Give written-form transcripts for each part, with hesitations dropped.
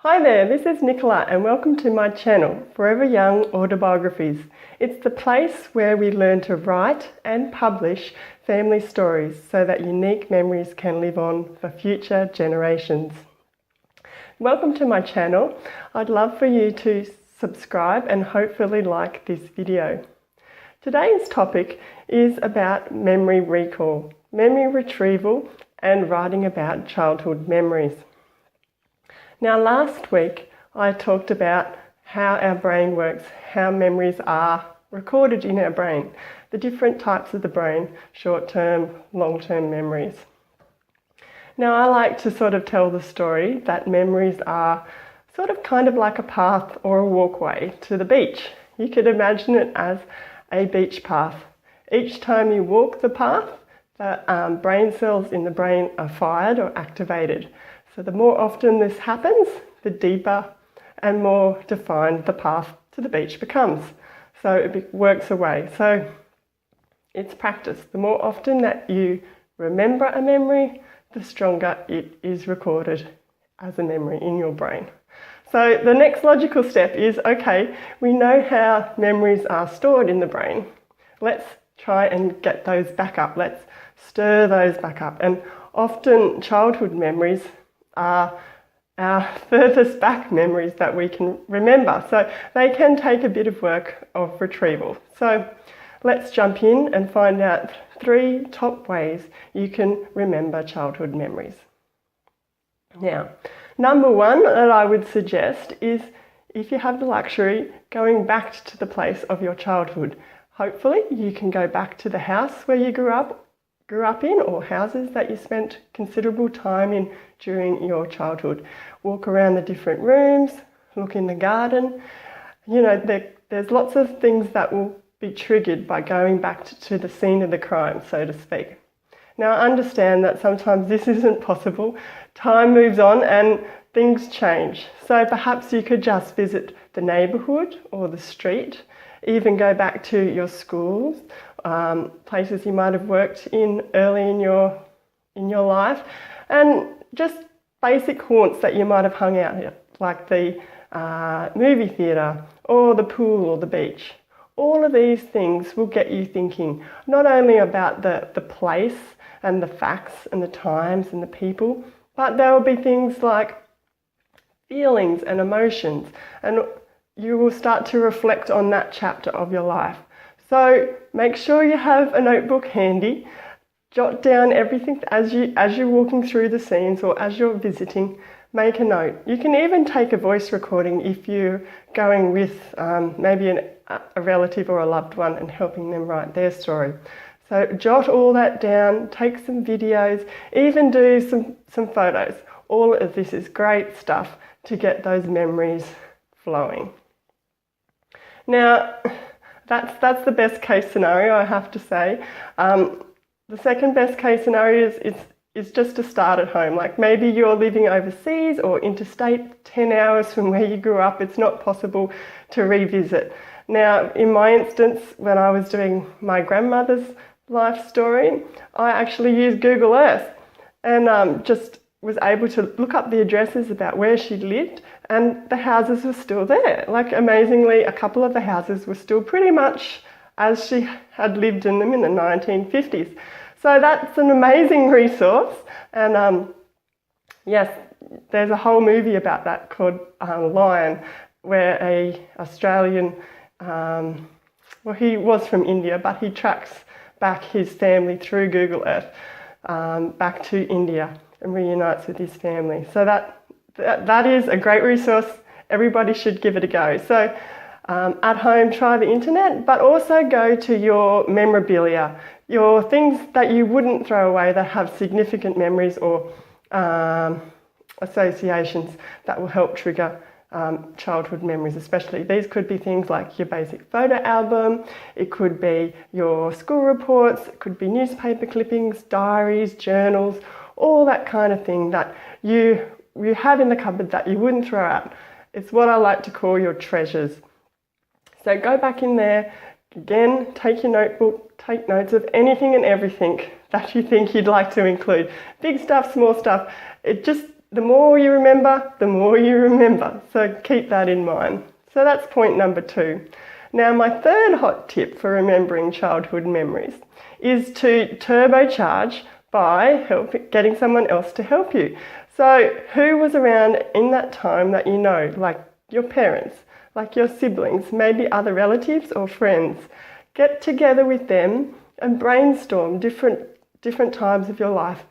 Hi there, this is Nicola and welcome to my channel, Forever Young Autobiographies. It's the place where we learn to write and publish family stories so that unique memories can live on for future generations. Welcome to my channel. I'd love for you to subscribe and hopefully like this video. Today's topic is about memory recall, memory retrieval and writing about childhood memories. Now last week I talked about how our brain works, how memories are recorded in our brain, the different types of the brain, short-term, long-term memories. Now I like to sort of tell the story that memories are sort of kind of like a path or a walkway to the beach. You could imagine it as a beach path. Each time you walk the path, the brain cells in the brain are fired or activated. So the more often this happens, the deeper and more defined the path to the beach becomes. So it works away. So it's practice. The more often that you remember a memory, the stronger it is recorded as a memory in your brain. So the next logical step is, okay, we know how memories are stored in the brain. Let's try and get those back up. Let's stir those back up. And often childhood memories are our furthest back memories that we can remember. So they can take a bit of work of retrieval. So let's jump in and find out 3 top ways you can remember childhood memories. Now, number 1 that I would suggest is, if you have the luxury, going back to the place of your childhood. Hopefully you can go back to the house where you grew up in, or houses that you spent considerable time in during your childhood. Walk around the different rooms, look in the garden. You know, there's lots of things that will be triggered by going back to the scene of the crime, so to speak. Now I understand that sometimes this isn't possible. Time moves on and things change. So perhaps you could just visit the neighbourhood or the street, even go back to your schools, places you might have worked in early in your life, and just basic haunts that you might have hung out at, like the movie theatre or the pool or the beach. All of these things will get you thinking not only about the place and the facts and the times and the people, but there will be things like feelings and emotions, and you will start to reflect on that chapter of your life. So make sure you have a notebook handy. Jot down everything as you're walking through the scenes or as you're visiting. Make a note. You can even take a voice recording if you're going with maybe a relative or a loved one and helping them write their story. So jot all that down, take some videos, even do some photos. All of this is great stuff to get those memories flowing. Now, that's the best case scenario, I have to say. The second best case scenario is just to start at home. Like maybe you're living overseas or interstate, 10 hours from where you grew up. It's not possible to revisit. Now, in my instance, when I was doing my grandmother's life story, I actually used Google Earth and just was able to look up the addresses about where she lived, and the houses were still there. Like amazingly, a couple of the houses were still pretty much as she had lived in them in the 1950s. So that's an amazing resource, and yes, there's a whole movie about that called Lion, where a Australian, well, he was from India, but he tracks back his family through Google Earth back to India and reunites with his family. So that is a great resource. Everybody should give it a go. So at home, try the internet, but also go to your memorabilia, your things that you wouldn't throw away that have significant memories or associations that will help trigger childhood memories especially. These could be things like your basic photo album, it could be your school reports, it could be newspaper clippings, diaries, journals, all that kind of thing that you have in the cupboard that you wouldn't throw out. It's what I like to call your treasures. So go back in there, again, take your notebook, take notes of anything and everything that you think you'd like to include. Big stuff, small stuff. It just the more you remember, the more you remember. So keep that in mind. So that's point number 2. Now, my third hot tip for remembering childhood memories is to turbocharge by getting someone else to help you. So who was around in that time that you know, like your parents, like your siblings, maybe other relatives or friends? Get together with them and brainstorm different times of your life,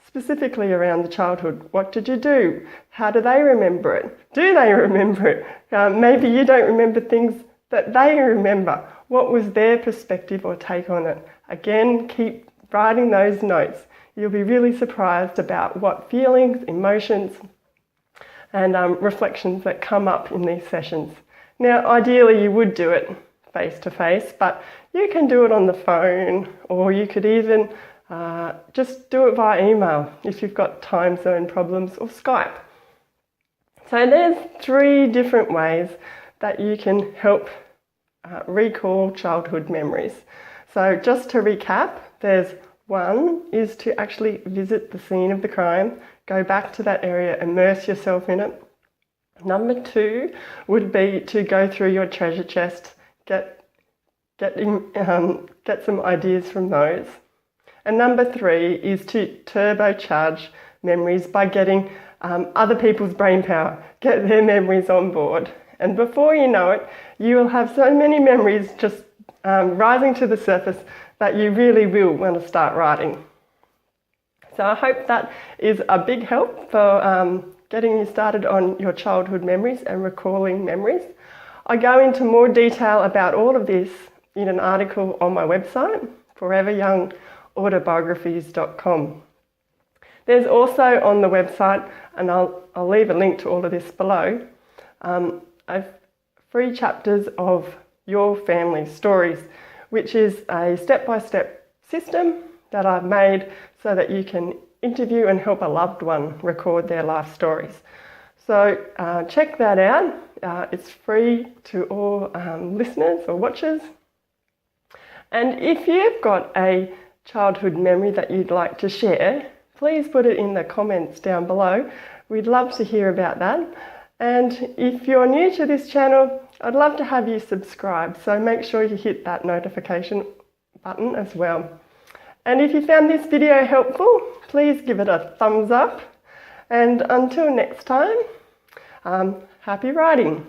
specifically around the childhood. What did you do? How do they remember it? Do they remember it? Maybe you don't remember things that they remember. What was their perspective or take on it? Again, keep writing those notes. You'll be really surprised about what feelings, emotions, and reflections that come up in these sessions. Now, ideally, you would do it face to face, but you can do it on the phone, or you could even just do it via email if you've got time zone problems, or Skype. So there's 3 different ways that you can help recall childhood memories. So just to recap, there's 1 is to actually visit the scene of the crime, go back to that area, immerse yourself in it. Number 2 would be to go through your treasure chest, get some ideas from those. And number 3 is to turbocharge memories by getting other people's brain power, get their memories on board. And before you know it, you will have so many memories just rising to the surface that you really will want to start writing. So I hope that is a big help for getting you started on your childhood memories and recalling memories. I go into more detail about all of this in an article on my website, foreveryoungautobiographies.com. There's also on the website, and I'll leave a link to all of this below, free chapters of Your Family Stories, which is a step-by-step system that I've made so that you can interview and help a loved one record their life stories. So check that out. It's free to all listeners or watchers. And if you've got a childhood memory that you'd like to share, please put it in the comments down below. We'd love to hear about that. And if you're new to this channel, I'd love to have you subscribe, so make sure you hit that notification button as well. And if you found this video helpful, please give it a thumbs up. And until next time, happy writing.